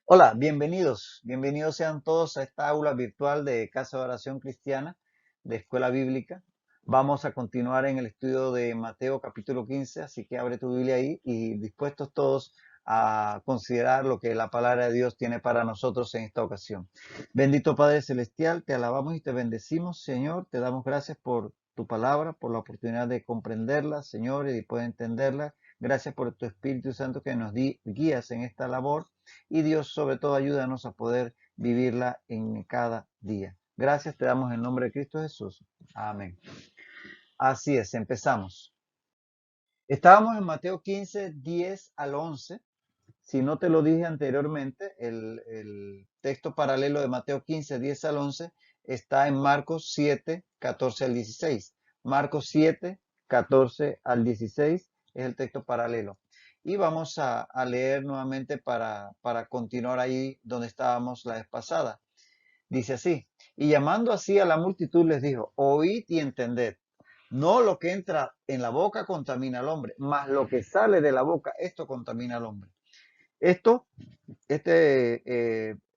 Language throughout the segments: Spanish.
Hola, bienvenidos. Bienvenidos sean todos a esta aula virtual de Casa de Oración Cristiana de Escuela Bíblica. Vamos a continuar en el estudio de Mateo capítulo 15, así que abre tu Biblia ahí y dispuestos todos a considerar lo que la palabra de Dios tiene para nosotros en esta ocasión. Bendito Padre Celestial, te alabamos y te bendecimos, Señor. Te damos gracias por tu palabra, por la oportunidad de comprenderla, Señor, y de poder entenderla. Gracias por tu Espíritu Santo que nos guías en esta labor. Y Dios, sobre todo, ayúdanos a poder vivirla en cada día. Gracias te damos en nombre de Cristo Jesús. Amén. Así es, empezamos. Estábamos en Mateo 15, 10 al 11. Si no te lo dije anteriormente, el texto paralelo de Mateo 15, 10 al 11 está en Marcos 7, 14 al 16. Marcos 7, 14 al 16 es el texto paralelo. Y vamos a leer nuevamente para continuar ahí donde estábamos la vez pasada. Dice así, y llamando así a la multitud les dijo, oíd y entended. No lo que entra en la boca contamina al hombre, mas lo que sale de la boca, esto contamina al hombre. Esto,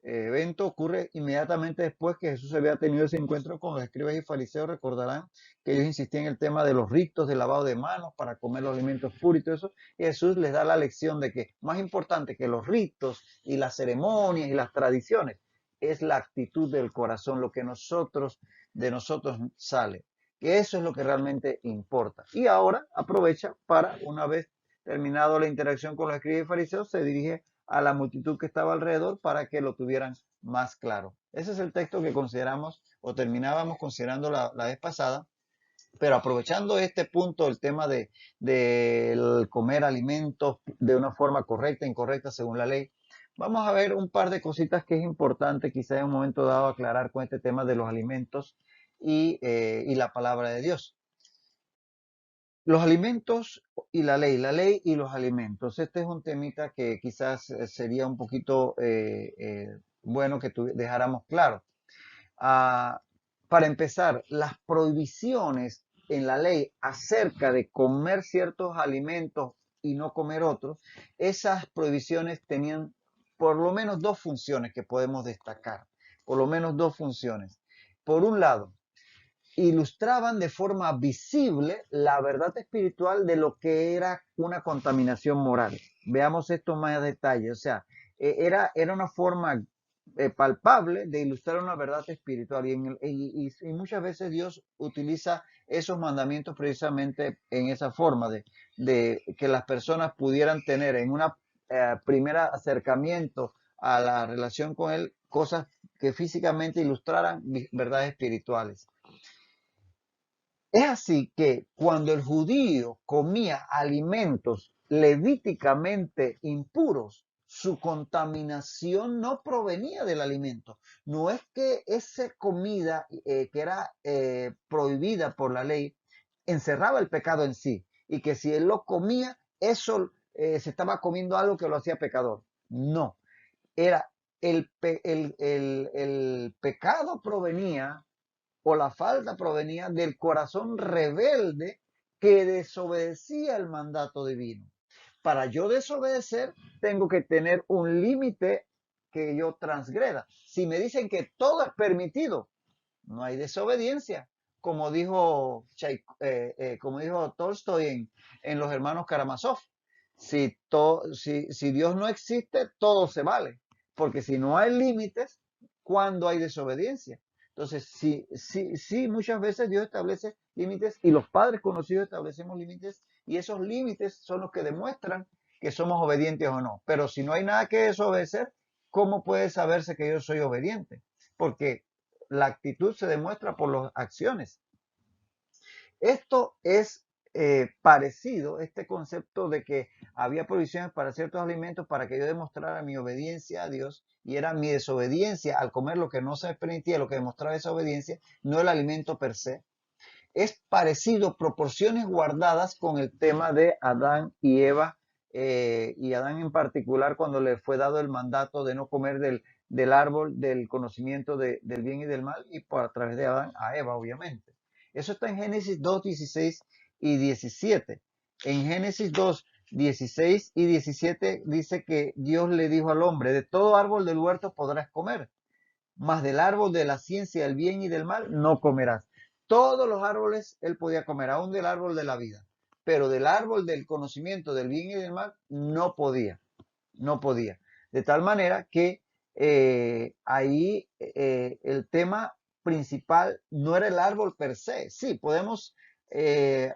evento ocurre inmediatamente después que Jesús había tenido ese encuentro con los escribas y fariseos. Recordarán que ellos insistían en el tema de los ritos de lavado de manos para comer los alimentos puros y todo eso. Y Jesús les da la lección de que más importante que los ritos y las ceremonias y las tradiciones es la actitud del corazón, lo que de nosotros sale. Que eso es lo que realmente importa. Y ahora aprovecha para, una vez terminado la interacción con los escribas y fariseos, se dirige a la multitud que estaba alrededor para que lo tuvieran más claro. Ese es el texto que consideramos o terminábamos considerando la vez pasada, pero aprovechando este punto, el tema de comer alimentos de una forma correcta, incorrecta según la ley, vamos a ver un par de cositas que es importante quizá en un momento dado aclarar con este tema de los alimentos y la palabra de Dios. Los alimentos y la ley y los alimentos. Este es un temita que quizás sería un poquito bueno que dejáramos claro. Ah, para empezar, las prohibiciones en la ley acerca de comer ciertos alimentos y no comer otros, esas prohibiciones tenían por lo menos dos funciones que podemos destacar. Por lo menos dos funciones. Por un lado, ilustraban de forma visible la verdad espiritual de lo que era una contaminación moral. Veamos esto más a detalle. O sea, era una forma palpable de ilustrar una verdad espiritual y muchas veces Dios utiliza esos mandamientos precisamente en esa forma de que las personas pudieran tener en una primera acercamiento a la relación con Él cosas que físicamente ilustraran verdades espirituales. Es así que cuando el judío comía alimentos levíticamente impuros, su contaminación no provenía del alimento. No es que esa comida que era prohibida por la ley encerraba el pecado en sí y que si él lo comía, eso se estaba comiendo algo que lo hacía pecador. No, era el pecado provenía o la falta provenía del corazón rebelde que desobedecía el mandato divino. Para yo desobedecer, tengo que tener un límite que yo transgreda. Si me dicen que todo es permitido, no hay desobediencia. Como dijo Tolstoy en Los Hermanos Karamazov, si Dios no existe, todo se vale. Porque si no hay límites, ¿cuándo hay desobediencia? Entonces, sí, muchas veces Dios establece límites y los padres conocidos establecemos límites y esos límites son los que demuestran que somos obedientes o no. Pero si no hay nada que desobedecer, ¿cómo puede saberse que yo soy obediente? Porque la actitud se demuestra por las acciones. Esto es parecido, este concepto de que había provisiones para ciertos alimentos para que yo demostrara mi obediencia a Dios y era mi desobediencia al comer lo que no se permitía, lo que demostraba esa obediencia, no el alimento per se. Es parecido, proporciones guardadas con el tema de Adán y Eva, y Adán en particular cuando le fue dado el mandato de no comer del árbol del conocimiento del bien y del mal, y por a través de Adán a Eva, obviamente. Eso está en Génesis 2, 16 y 17. En Génesis 2, 16 y 17 dice que Dios le dijo al hombre, de todo árbol del huerto podrás comer, mas del árbol de la ciencia del bien y del mal no comerás. Todos los árboles él podía comer, aún del árbol de la vida, pero del árbol del conocimiento del bien y del mal no podía, no podía. De tal manera que ahí el tema principal no era el árbol per se. Sí, podemos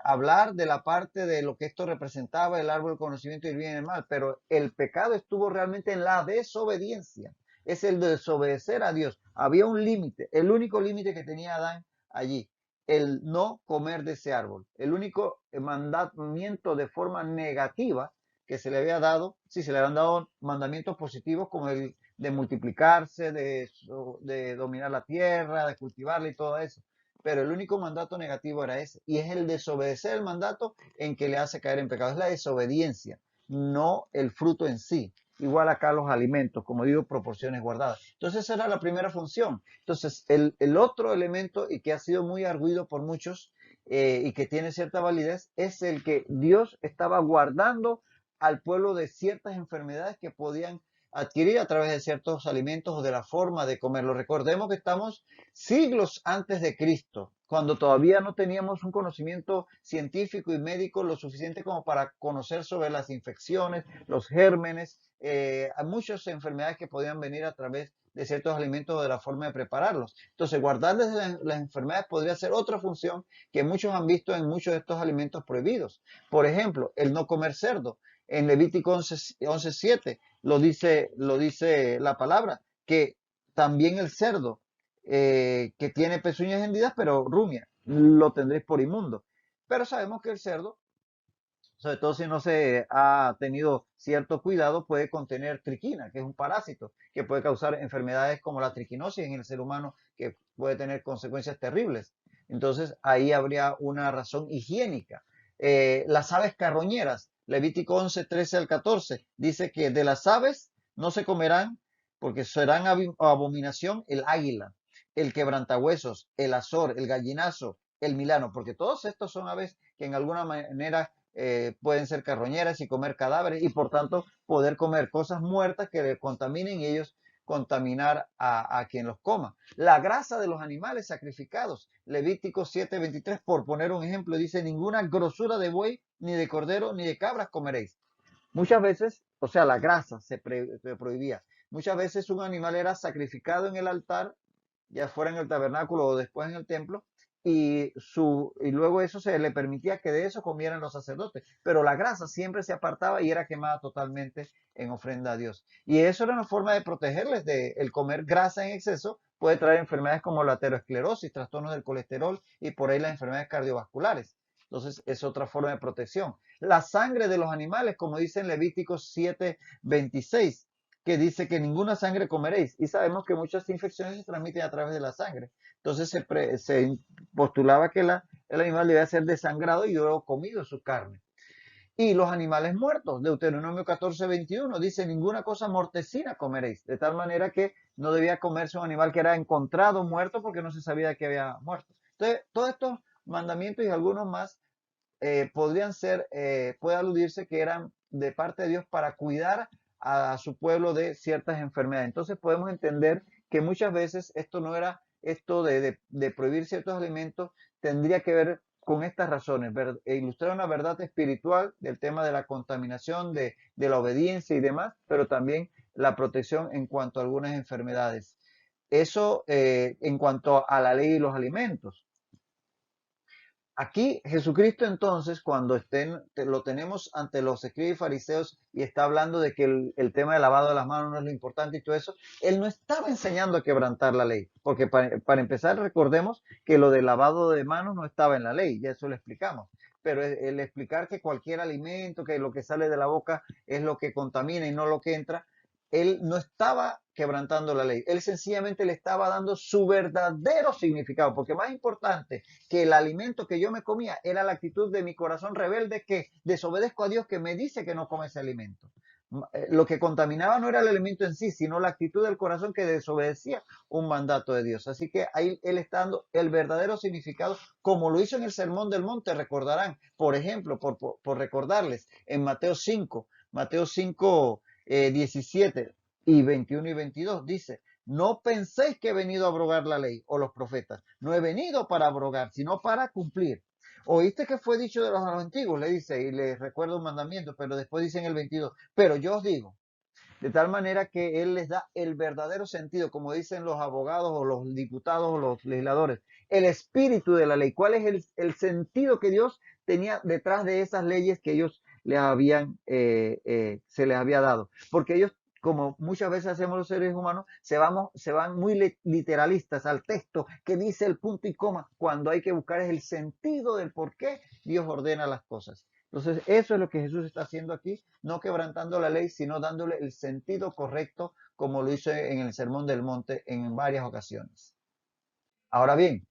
hablar de la parte de lo que esto representaba, el árbol del conocimiento del bien y del mal, pero el pecado estuvo realmente en la desobediencia. Es el de desobedecer a Dios. Había un límite, el único límite que tenía Adán allí, el no comer de ese árbol. El único mandamiento de forma negativa que se le había dado, sí, se le habían dado mandamientos positivos como el de multiplicarse, de dominar la tierra, de cultivarla y todo eso. Pero el único mandato negativo era ese. Y es el desobedecer el mandato en que le hace caer en pecado. Es la desobediencia, no el fruto en sí. Igual acá los alimentos, como digo, proporciones guardadas. Entonces esa era la primera función. Entonces el otro elemento y que ha sido muy arguido por muchos y que tiene cierta validez es el que Dios estaba guardando al pueblo de ciertas enfermedades que podían adquirir a través de ciertos alimentos o de la forma de comerlo. Recordemos que estamos siglos antes de Cristo, cuando todavía no teníamos un conocimiento científico y médico lo suficiente como para conocer sobre las infecciones, los gérmenes, hay muchas enfermedades que podían venir a través de ciertos alimentos o de la forma de prepararlos. Entonces, guardarles las enfermedades podría ser otra función que muchos han visto en muchos de estos alimentos prohibidos. Por ejemplo, el no comer cerdo. En Levítico 11:7 lo dice la palabra, que también el cerdo que tiene pezuñas hendidas, pero rumia, lo tendréis por inmundo. Pero sabemos que el cerdo, sobre todo si no se ha tenido cierto cuidado, puede contener triquina, que es un parásito que puede causar enfermedades como la triquinosis en el ser humano, que puede tener consecuencias terribles. Entonces ahí habría una razón higiénica. Las aves carroñeras, Levítico 11:13 al 14, dice que de las aves no se comerán porque serán abominación el águila, el quebrantahuesos, el azor, el gallinazo, el milano, porque todos estos son aves que en alguna manera pueden ser carroñeras y comer cadáveres y por tanto poder comer cosas muertas que le contaminen y ellos contaminar a quien los coma. La grasa de los animales sacrificados, Levítico 7:23, por poner un ejemplo, dice, ninguna grosura de buey, ni de cordero, ni de cabras comeréis. Muchas veces, o sea, la grasa se prohibía. Muchas veces un animal era sacrificado en el altar, ya fuera en el tabernáculo o después en el templo, y luego eso se le permitía que de eso comieran los sacerdotes. Pero la grasa siempre se apartaba y era quemada totalmente en ofrenda a Dios. Y eso era una forma de protegerles de el comer grasa en exceso puede traer enfermedades como la aterosclerosis, trastornos del colesterol y por ahí las enfermedades cardiovasculares. Entonces es otra forma de protección. La sangre de los animales, como dice en Levíticos 7:26, que dice que ninguna sangre comeréis. Y sabemos que muchas infecciones se transmiten a través de la sangre. Entonces se postulaba que el animal debía ser desangrado y luego comido su carne. Y los animales muertos, Deuteronomio 14:21, dice, ninguna cosa mortecina comeréis. De tal manera que no debía comerse un animal que era encontrado muerto porque no se sabía que había muerto. Entonces, todos estos mandamientos y algunos más podrían ser, puede aludirse que eran de parte de Dios para cuidar a su pueblo de ciertas enfermedades. Entonces podemos entender que muchas veces esto no era, esto de prohibir ciertos alimentos, tendría que ver con estas razones, ilustrar una verdad espiritual del tema de la contaminación, de la obediencia y demás, pero también la protección en cuanto a algunas enfermedades. Eso en cuanto a la ley y los alimentos. Aquí Jesucristo entonces, cuando lo tenemos ante los escribas y fariseos y está hablando de que el tema del lavado de las manos no es lo importante y todo eso, él no estaba enseñando a quebrantar la ley, porque para empezar recordemos que lo del lavado de manos no estaba en la ley, ya eso lo explicamos, pero el explicar que cualquier alimento, que lo que sale de la boca es lo que contamina y no lo que entra, él no estaba quebrantando la ley, él sencillamente le estaba dando su verdadero significado, porque más importante que el alimento que yo me comía era la actitud de mi corazón rebelde que desobedezco a Dios que me dice que no come ese alimento. Lo que contaminaba no era el alimento en sí, sino la actitud del corazón que desobedecía un mandato de Dios. Así que ahí él está dando el verdadero significado, como lo hizo en el Sermón del Monte, recordarán, por ejemplo, por recordarles, en Mateo 5, 17 y 21 y 22, dice, no penséis que he venido a abrogar la ley o los profetas. No he venido para abrogar, sino para cumplir. Oíste que fue dicho de los antiguos, le dice, y le recuerda un mandamiento, pero después dice en el 22, pero yo os digo, de tal manera que él les da el verdadero sentido, como dicen los abogados o los diputados o los legisladores, el espíritu de la ley. ¿Cuál es el sentido que Dios tenía detrás de esas leyes que ellos les habían, se les había dado? Porque ellos, como muchas veces hacemos los seres humanos, se van muy literalistas al texto que dice el punto y coma, cuando hay que buscar es el sentido del por qué Dios ordena las cosas. Entonces, eso es lo que Jesús está haciendo aquí, no quebrantando la ley, sino dándole el sentido correcto, como lo hizo en el Sermón del Monte en varias ocasiones. Ahora bien,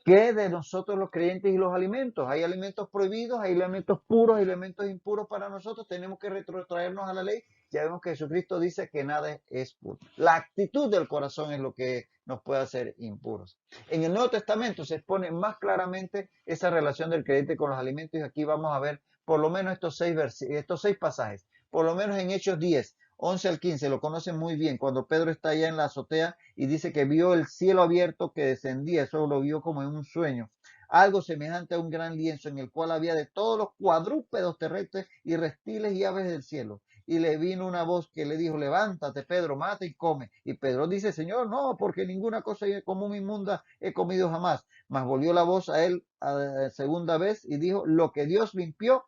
¿qué de nosotros los creyentes y los alimentos? Hay alimentos prohibidos, hay alimentos puros, hay alimentos impuros para nosotros. Tenemos que retrotraernos a la ley. Ya vemos que Jesucristo dice que nada es puro. La actitud del corazón es lo que nos puede hacer impuros. En el Nuevo Testamento se expone más claramente esa relación del creyente con los alimentos y aquí vamos a ver por lo menos estos seis pasajes. Por lo menos en Hechos 10, 11 al 15, lo conocen muy bien, cuando Pedro está allá en la azotea y dice que vio el cielo abierto que descendía, eso lo vio como en un sueño, algo semejante a un gran lienzo en el cual había de todos los cuadrúpedos terrestres y reptiles y aves del cielo. Y le vino una voz que le dijo, levántate, Pedro, mata y come. Y Pedro dice, Señor, no, porque ninguna cosa común inmunda he comido jamás. Mas volvió la voz a él a segunda vez y dijo, lo que Dios limpió,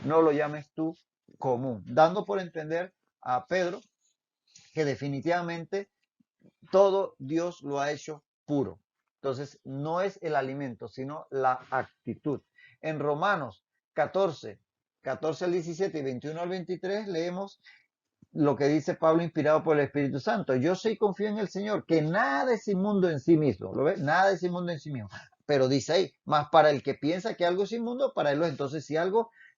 no lo llames tú común. Dando por entender a Pedro que definitivamente todo Dios lo ha hecho puro. Entonces, no es el alimento, sino la actitud. En Romanos 14, 14 al 17 y 21 al 23 leemos lo que dice Pablo inspirado por el Espíritu Santo. Yo sé y confío en el Señor, que nada es inmundo en sí mismo. ¿Lo ves? Nada es inmundo en sí mismo. Pero dice ahí, más para el que piensa que algo es inmundo, para él lo es. Entonces,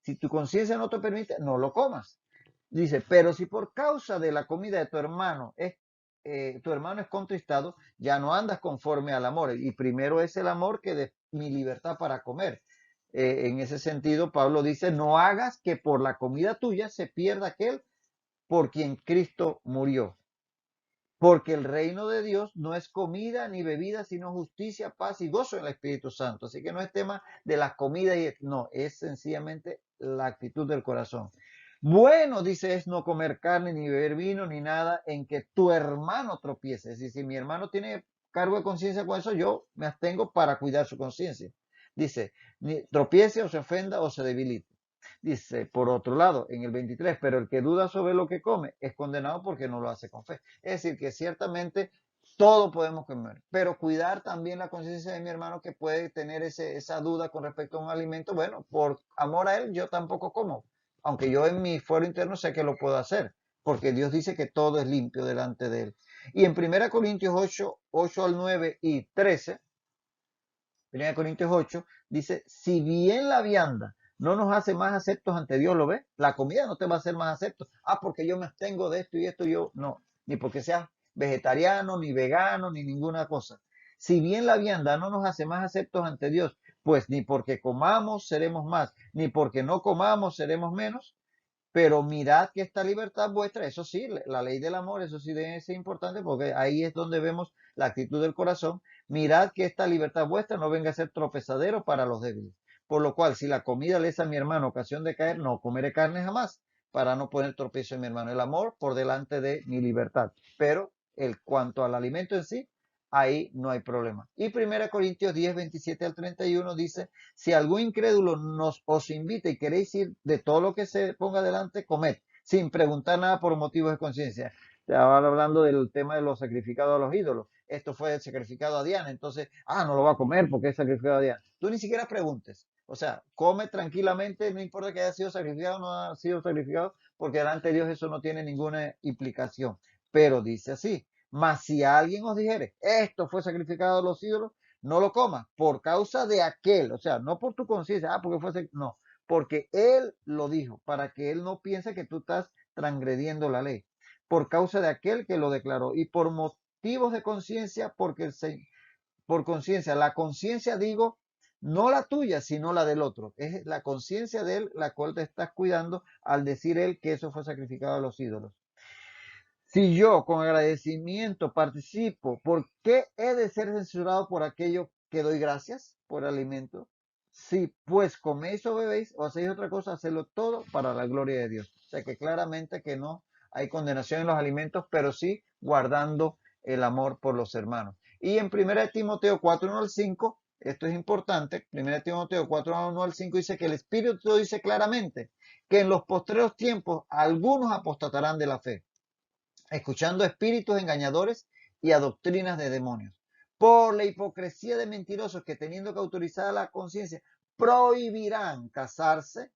si tu conciencia no te permite, no lo comas. Dice, pero si por causa de la comida de tu hermano es contristado, ya no andas conforme al amor. Y primero es el amor que de mi libertad para comer. En ese sentido, Pablo dice, no hagas que por la comida tuya se pierda aquel por quien Cristo murió. Porque el reino de Dios no es comida ni bebida, sino justicia, paz y gozo en el Espíritu Santo. Así que no es tema de las comidas, no, es sencillamente la actitud del corazón. Bueno, dice, es no comer carne, ni beber vino, ni nada en que tu hermano tropiece. Es decir, si mi hermano tiene cargo de conciencia con eso, yo me abstengo para cuidar su conciencia. Dice, ni tropiece o se ofenda o se debilite. Dice, por otro lado, en el 23, pero el que duda sobre lo que come es condenado porque no lo hace con fe. Es decir, que ciertamente todo podemos comer, pero cuidar también la conciencia de mi hermano que puede tener esa duda con respecto a un alimento. Bueno, por amor a él, yo tampoco como, aunque yo en mi fuero interno sé que lo puedo hacer, porque Dios dice que todo es limpio delante de él. Y en 1 Corintios 8, 8 al 9 y 13, 1 Corintios 8, dice, si bien la vianda no nos hace más aceptos ante Dios, ¿lo ves? La comida no te va a hacer más aceptos. Ah, porque yo me abstengo de esto y esto, yo no. Ni porque seas vegetariano, ni vegano, ni ninguna cosa. Si bien la vianda no nos hace más aceptos ante Dios, pues ni porque comamos seremos más, ni porque no comamos seremos menos, pero mirad que esta libertad vuestra, eso sí, la ley del amor, eso sí debe ser importante porque ahí es donde vemos la actitud del corazón. Mirad que esta libertad vuestra no venga a ser tropezadero para los débiles. Por lo cual, si la comida le es a mi hermano ocasión de caer, no comeré carne jamás para no poner tropiezo en mi hermano. El amor por delante de mi libertad. Pero el cuanto al alimento en sí, ahí no hay problema. Y 1 Corintios 10, 27 al 31 dice, si algún incrédulo os invita y queréis ir de todo lo que se ponga delante, comed, sin preguntar nada por motivos de conciencia. Estaba hablando del tema de los sacrificados a los ídolos. Esto fue sacrificado a Diana, entonces, no lo va a comer porque es sacrificado a Diana. Tú ni siquiera preguntes. O sea, come tranquilamente, no importa que haya sido sacrificado o no haya sido sacrificado, porque delante de Dios eso no tiene ninguna implicación. Pero dice así, mas si alguien os dijere, esto fue sacrificado a los ídolos, no lo comas por causa de aquel, o sea, no por tu conciencia, porque no, porque él lo dijo, para que él no piense que tú estás transgrediendo la ley, por causa de aquel que lo declaró, y por motivos de conciencia, porque por conciencia, la conciencia digo, no la tuya, sino la del otro. Es la conciencia de él la cual te estás cuidando al decir él que eso fue sacrificado a los ídolos. Si yo con agradecimiento participo, ¿por qué he de ser censurado por aquello que doy gracias por alimento? Si pues coméis o bebéis o hacéis otra cosa, hacedlo todo para la gloria de Dios. O sea que claramente que no hay condenación en los alimentos, pero sí guardando el amor por los hermanos. Y en 1 Timoteo 4, 1 al 5, esto es importante, 1 Timoteo 4, 1 al 5 dice que el Espíritu dice claramente que en los postreros tiempos algunos apostatarán de la fe, escuchando espíritus engañadores y a doctrinas de demonios, por la hipocresía de mentirosos que teniendo que autorizar la conciencia, prohibirán casarse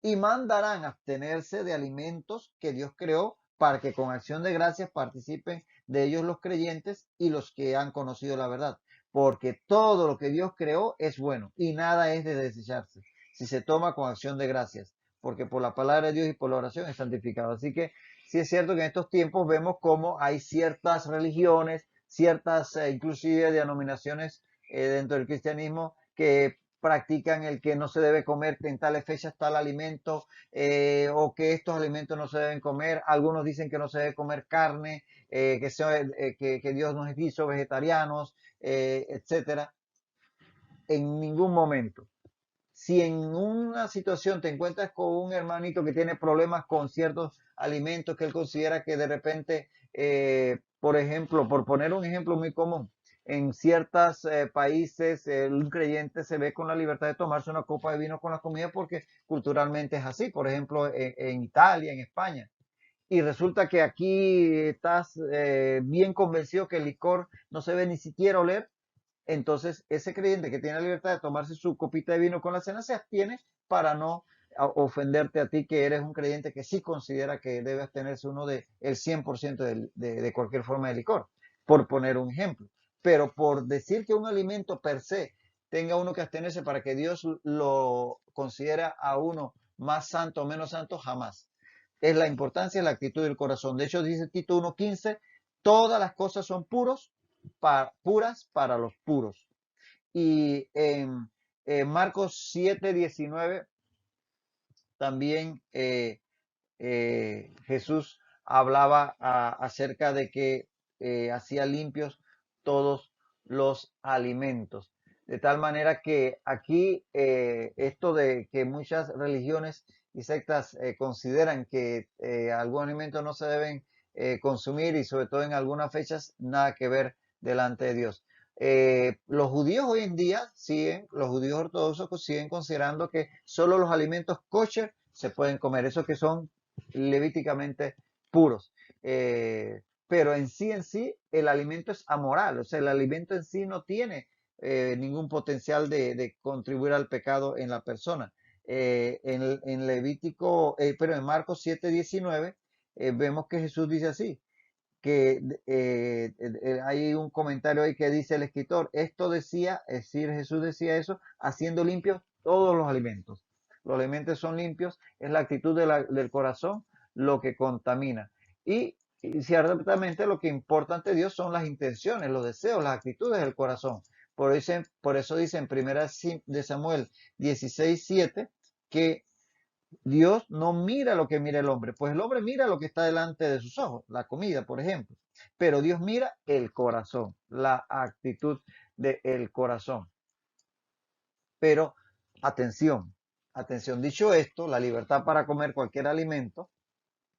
y mandarán abstenerse de alimentos que Dios creó para que con acción de gracias participen de ellos los creyentes y los que han conocido la verdad. Porque todo lo que Dios creó es bueno y nada es de desecharse si se toma con acción de gracias, porque por la palabra de Dios y por la oración es santificado. Así que sí es cierto que en estos tiempos vemos cómo hay ciertas religiones, ciertas inclusive denominaciones dentro del cristianismo que practican el que no se debe comer en tales fechas tal alimento, o que estos alimentos no se deben comer. Algunos dicen que no se debe comer carne, que Dios nos hizo vegetarianos, etcétera. En ningún momento. Si en una situación te encuentras con un hermanito que tiene problemas con ciertos alimentos que él considera que de repente, por ejemplo, por poner un ejemplo muy común, en ciertos países un creyente se ve con la libertad de tomarse una copa de vino con la comida porque culturalmente es así, por ejemplo, en Italia, en España. Y resulta que aquí estás bien convencido que el licor no se ve ni siquiera oler, entonces ese creyente que tiene la libertad de tomarse su copita de vino con la cena se abstiene para no ofenderte a ti, que eres un creyente que sí considera que debe abstenerse uno de el 100% de cualquier forma de licor, por poner un ejemplo. Pero por decir que un alimento per se tenga uno que abstenerse para que Dios lo considera a uno más santo o menos santo, jamás. Es la importancia de la actitud del corazón. De hecho, dice Tito 1:15, todas las cosas son puras para los puros. Y en Marcos 7:19 también Jesús hablaba acerca de que hacía limpios todos los alimentos. De tal manera que aquí esto de que muchas religiones y sectas consideran que algún alimento no se deben consumir y sobre todo en algunas fechas, nada que ver delante de Dios. Los judíos hoy en día los judíos ortodoxos siguen considerando que solo los alimentos kosher se pueden comer, esos que son levíticamente puros. Pero en sí, el alimento es amoral, o sea, el alimento en sí no tiene ningún potencial de contribuir al pecado en la persona. En Levítico, pero en Marcos 7:19, vemos que Jesús dice así, que hay un comentario ahí que dice el escritor, esto decía, es decir, Jesús decía eso, haciendo limpios todos los alimentos. Los alimentos son limpios, es la actitud del corazón lo que contamina. Y ciertamente lo que importa ante Dios son las intenciones, los deseos, las actitudes del corazón. Por eso dice en 1 de Samuel 16:7 que Dios no mira lo que mira el hombre, pues el hombre mira lo que está delante de sus ojos, la comida, por ejemplo. Pero Dios mira el corazón, la actitud del corazón. Pero atención, atención, dicho esto, la libertad para comer cualquier alimento,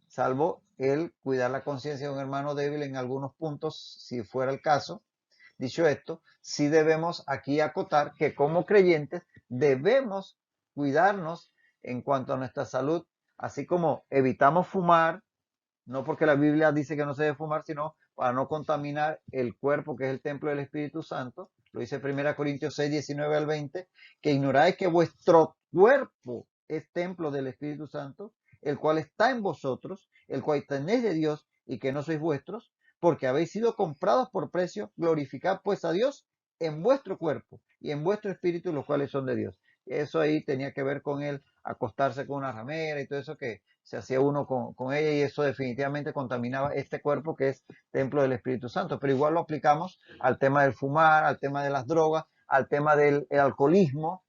salvo el cuidar la conciencia de un hermano débil en algunos puntos, si fuera el caso. Dicho esto, sí debemos aquí acotar que como creyentes debemos cuidarnos en cuanto a nuestra salud, así como evitamos fumar, no porque la Biblia dice que no se debe fumar, sino para no contaminar el cuerpo, que es el templo del Espíritu Santo. Lo dice 1 Corintios 6:19-20, que ignoráis que vuestro cuerpo es templo del Espíritu Santo, el cual está en vosotros, el cual tenéis de Dios y que no sois vuestros, porque habéis sido comprados por precio. Glorificad pues a Dios en vuestro cuerpo y en vuestro espíritu, los cuales son de Dios. Eso ahí tenía que ver con el acostarse con una ramera y todo eso, que se hacía uno con ella y eso definitivamente contaminaba este cuerpo que es templo del Espíritu Santo. Pero igual lo aplicamos al tema del fumar, al tema de las drogas, al tema del alcoholismo,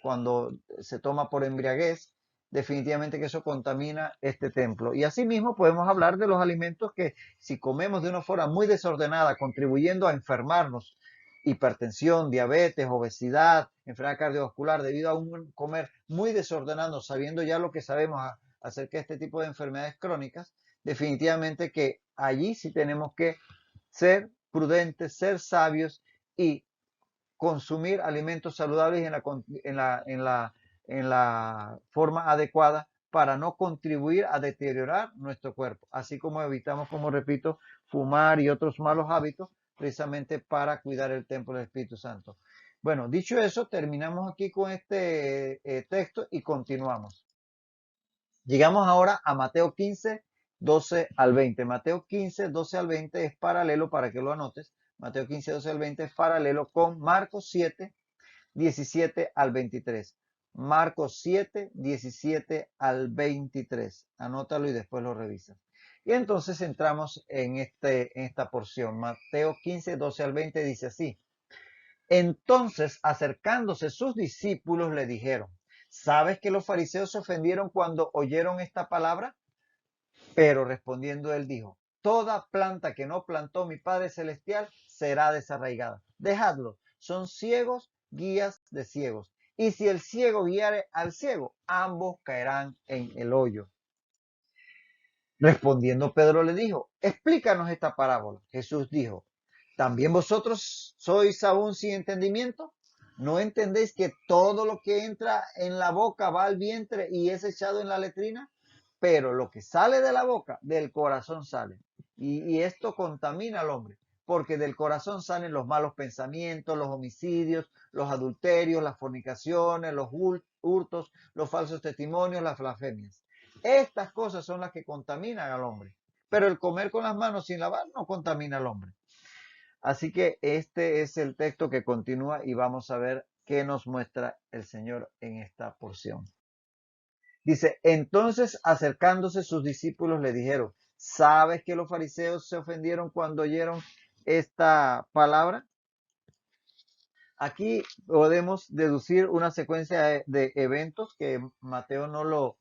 cuando se toma por embriaguez, definitivamente que eso contamina este templo. Y asimismo podemos hablar de los alimentos que si comemos de una forma muy desordenada, contribuyendo a enfermarnos, hipertensión, diabetes, obesidad, enfermedad cardiovascular, debido a un comer muy desordenado, sabiendo ya lo que sabemos acerca de este tipo de enfermedades crónicas, definitivamente que allí sí tenemos que ser prudentes, ser sabios y consumir alimentos saludables en la forma adecuada para no contribuir a deteriorar nuestro cuerpo, así como evitamos, como repito, fumar y otros malos hábitos, precisamente para cuidar el templo del Espíritu Santo. Bueno, dicho eso, terminamos aquí con este texto y continuamos. Llegamos ahora a Mateo 15, 12 al 20. Mateo 15, 12 al 20 es paralelo, para que lo anotes. Mateo 15, 12 al 20 es paralelo con Marcos 7, 17 al 23. Marcos 7, 17 al 23. Anótalo y después lo revisas. Y entonces entramos en esta porción. Mateo 15, 12 al 20 dice así. Entonces, acercándose sus discípulos, le dijeron, ¿sabes que los fariseos se ofendieron cuando oyeron esta palabra? Pero respondiendo él dijo, toda planta que no plantó mi Padre Celestial será desarraigada. Dejadlo, son ciegos, guías de ciegos. Y si el ciego guiare al ciego, ambos caerán en el hoyo. Respondiendo Pedro le dijo, explícanos esta parábola. Jesús dijo, ¿también vosotros sois aún sin entendimiento? ¿No entendéis que todo lo que entra en la boca va al vientre y es echado en la letrina? Pero lo que sale de la boca, del corazón sale. Y esto contamina al hombre, porque del corazón salen los malos pensamientos, los homicidios, los adulterios, las fornicaciones, los hurtos, los falsos testimonios, las blasfemias. Estas cosas son las que contaminan al hombre. Pero el comer con las manos sin lavar no contamina al hombre. Así que este es el texto que continúa y vamos a ver qué nos muestra el Señor en esta porción. Dice, entonces acercándose sus discípulos le dijeron, ¿sabes que los fariseos se ofendieron cuando oyeron esta palabra? Aquí podemos deducir una secuencia de eventos que Mateo no lo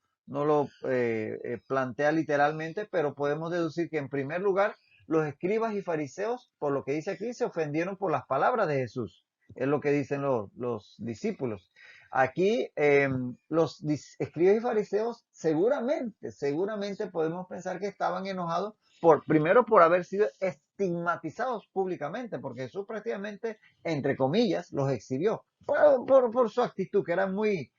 plantea literalmente, pero podemos deducir que en primer lugar los escribas y fariseos, por lo que dice aquí, se ofendieron por las palabras de Jesús. Es lo que dicen los discípulos. Aquí los escribas y fariseos seguramente podemos pensar que estaban enojados primero por haber sido estigmatizados públicamente, porque Jesús prácticamente entre comillas, los exhibió por su actitud, que eran muy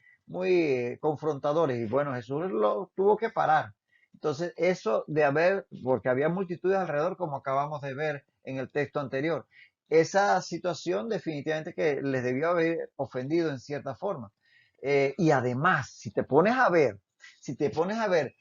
confrontadores. Y bueno, Jesús lo tuvo que parar. Entonces, eso de haber, porque había multitudes alrededor, como acabamos de ver en el texto anterior, esa situación definitivamente que les debió haber ofendido en cierta forma. Y además, si te pones a ver,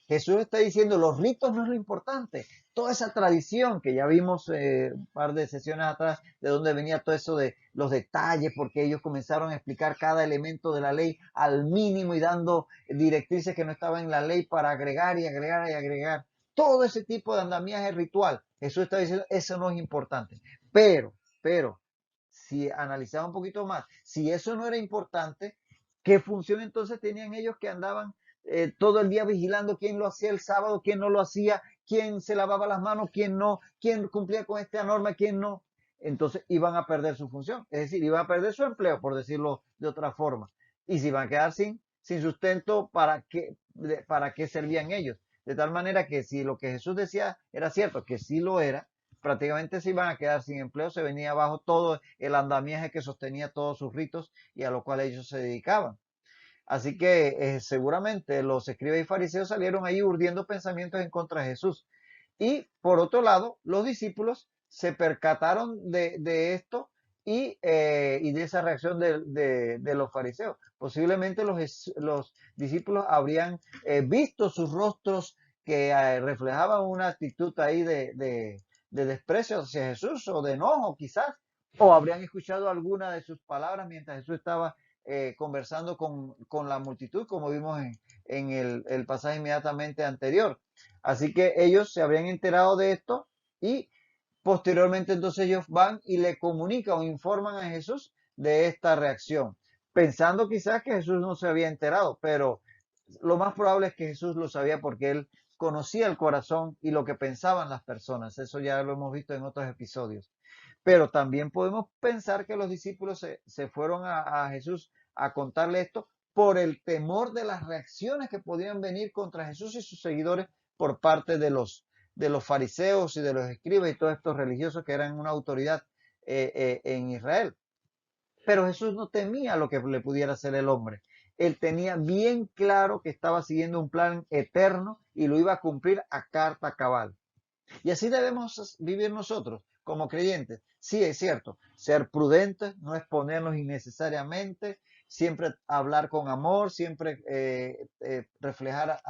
Jesús está diciendo, los ritos no es lo importante. Toda esa tradición que ya vimos un par de sesiones atrás, de dónde venía todo eso de los detalles, porque ellos comenzaron a explicar cada elemento de la ley al mínimo y dando directrices que no estaban en la ley para agregar y agregar y agregar. Todo ese tipo de andamiaje ritual. Jesús está diciendo, eso no es importante. Pero, si analizaba un poquito más, si eso no era importante, ¿qué función entonces tenían ellos que andaban todo el día vigilando quién lo hacía el sábado, quién no lo hacía, quién se lavaba las manos, quién no, quién cumplía con esta norma, quién no? Entonces iban a perder su función, es decir, iban a perder su empleo, por decirlo de otra forma. Y si iban a quedar sin sustento, ¿para qué servían ellos? De tal manera que si lo que Jesús decía era cierto, que sí lo era, prácticamente se iban a quedar sin empleo, se venía abajo todo el andamiaje que sostenía todos sus ritos y a lo cual ellos se dedicaban. Así que seguramente los escribas y fariseos salieron ahí urdiendo pensamientos en contra de Jesús. Y por otro lado, los discípulos se percataron de esto y de esa reacción de los fariseos. Posiblemente los discípulos habrían visto sus rostros que reflejaban una actitud ahí de desprecio hacia Jesús o de enojo quizás, o habrían escuchado alguna de sus palabras mientras Jesús estaba conversando con la multitud, como vimos en el pasaje inmediatamente anterior. Así que ellos se habrían enterado de esto y posteriormente entonces ellos van y le comunican o informan a Jesús de esta reacción, pensando quizás que Jesús no se había enterado, pero lo más probable es que Jesús lo sabía porque él conocía el corazón y lo que pensaban las personas. Eso ya lo hemos visto en otros episodios. Pero también podemos pensar que los discípulos se fueron a Jesús a contarle esto por el temor de las reacciones que podían venir contra Jesús y sus seguidores por parte de los fariseos y de los escribas y todos estos religiosos que eran una autoridad en Israel. Pero Jesús no temía lo que le pudiera hacer el hombre. Él tenía bien claro que estaba siguiendo un plan eterno y lo iba a cumplir a carta cabal. Y así debemos vivir nosotros como creyentes. Sí, es cierto, ser prudentes, no exponernos innecesariamente, siempre hablar con amor, siempre reflejar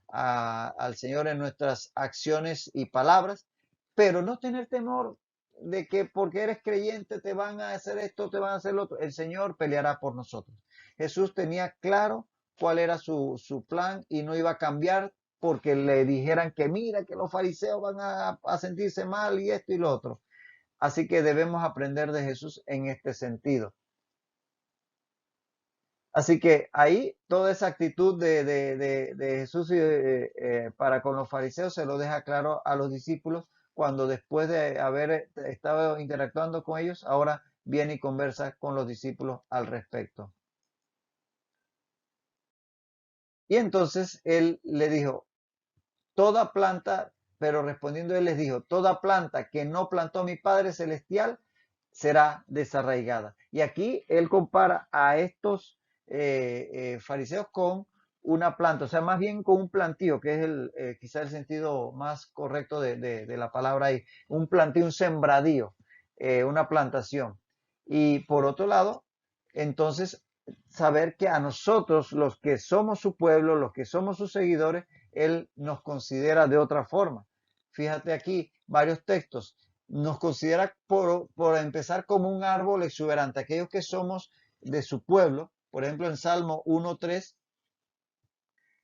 al Señor en nuestras acciones y palabras, pero no tener temor de que porque eres creyente te van a hacer esto, te van a hacer lo otro. El Señor peleará por nosotros. Jesús tenía claro cuál era su plan y no iba a cambiar porque le dijeran que mira, que los fariseos van a sentirse mal y esto y lo otro. Así que debemos aprender de Jesús en este sentido. Así que ahí toda esa actitud de Jesús para con los fariseos se lo deja claro a los discípulos cuando después de haber estado interactuando con ellos, ahora viene y conversa con los discípulos al respecto. Y entonces él le dijo, toda planta, pero respondiendo él les dijo, toda planta que no plantó mi Padre Celestial será desarraigada. Y aquí él compara a estos fariseos con una planta, o sea, más bien con un plantío, que es quizá el sentido más correcto de la palabra ahí, un plantío, un sembradío, una plantación. Y por otro lado, entonces, saber que a nosotros, los que somos su pueblo, los que somos sus seguidores, él nos considera de otra forma. Fíjate aquí varios textos. Nos considera por empezar como un árbol exuberante. Aquellos que somos de su pueblo, por ejemplo en Salmo 1.3,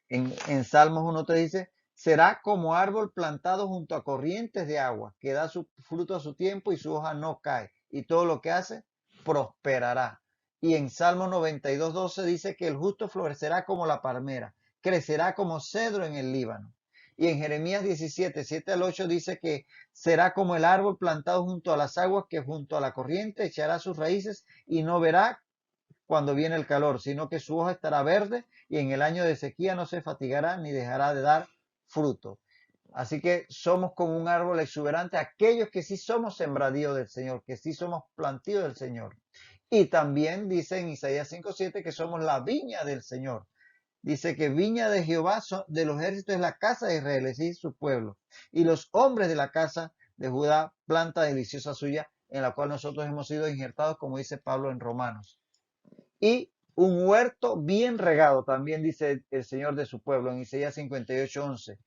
en Salmos 1.3 dice, será como árbol plantado junto a corrientes de agua, que da su fruto a su tiempo y su hoja no cae, y todo lo que hace prosperará. Y en Salmo 92.12 dice que el justo florecerá como la palmera, crecerá como cedro en el Líbano. Y en Jeremías 17.7 al 8 dice que será como el árbol plantado junto a las aguas que junto a la corriente echará sus raíces y no verá cuando viene el calor, sino que su hoja estará verde y en el año de sequía no se fatigará ni dejará de dar fruto. Así que somos como un árbol exuberante, aquellos que sí somos sembradíos del Señor, que sí somos plantíos del Señor. Y también dice en Isaías 5.7 que somos la viña del Señor. Dice que viña de Jehová de los ejércitos es la casa de Israel, es decir, su pueblo. Y los hombres de la casa de Judá, planta deliciosa suya, en la cual nosotros hemos sido injertados, como dice Pablo en Romanos. Y un huerto bien regado, también dice el Señor de su pueblo en Isaías 58.11.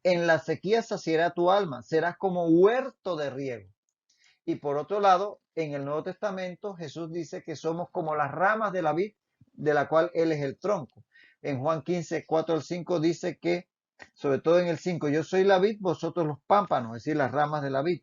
En la sequía saciará tu alma, serás como huerto de riego. Y por otro lado, en el Nuevo Testamento, Jesús dice que somos como las ramas de la vid, de la cual Él es el tronco. En Juan 15.4 al 5 dice que, sobre todo en el 5, yo soy la vid, vosotros los pámpanos, es decir, las ramas de la vid.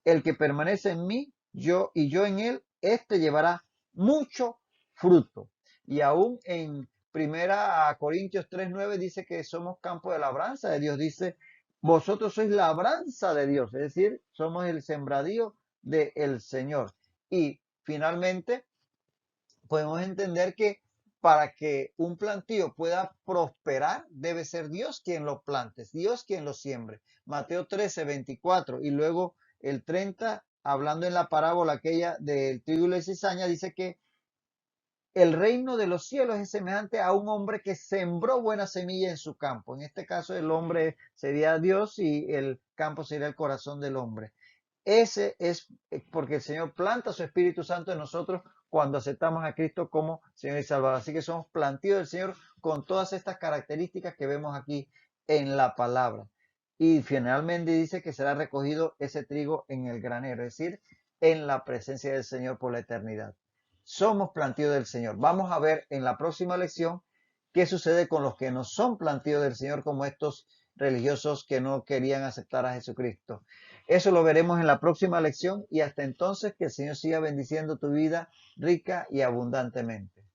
El que permanece en mí, yo y yo en él, este llevará mucho fruto. Y aún en Primera Corintios 3.9 dice que somos campo de labranza de Dios. Dice, vosotros sois labranza de Dios, es decir, somos el sembradío del Señor. Y finalmente, podemos entender que para que un plantío pueda prosperar, debe ser Dios quien lo plante, Dios quien lo siembre. Mateo 13.24 y luego el 30, hablando en la parábola aquella del trigo y la cizaña, dice que el reino de los cielos es semejante a un hombre que sembró buena semilla en su campo. En este caso el hombre sería Dios y el campo sería el corazón del hombre. Ese es porque el Señor planta su Espíritu Santo en nosotros cuando aceptamos a Cristo como Señor y Salvador. Así que somos plantíos del Señor con todas estas características que vemos aquí en la palabra. Y finalmente dice que será recogido ese trigo en el granero, es decir, en la presencia del Señor por la eternidad. Somos plantíos del Señor. Vamos a ver en la próxima lección ¿Qué sucede con los que no son plantíos del Señor, como estos religiosos que no querían aceptar a Jesucristo? Eso lo veremos en la próxima lección y hasta entonces que el Señor siga bendiciendo tu vida rica y abundantemente.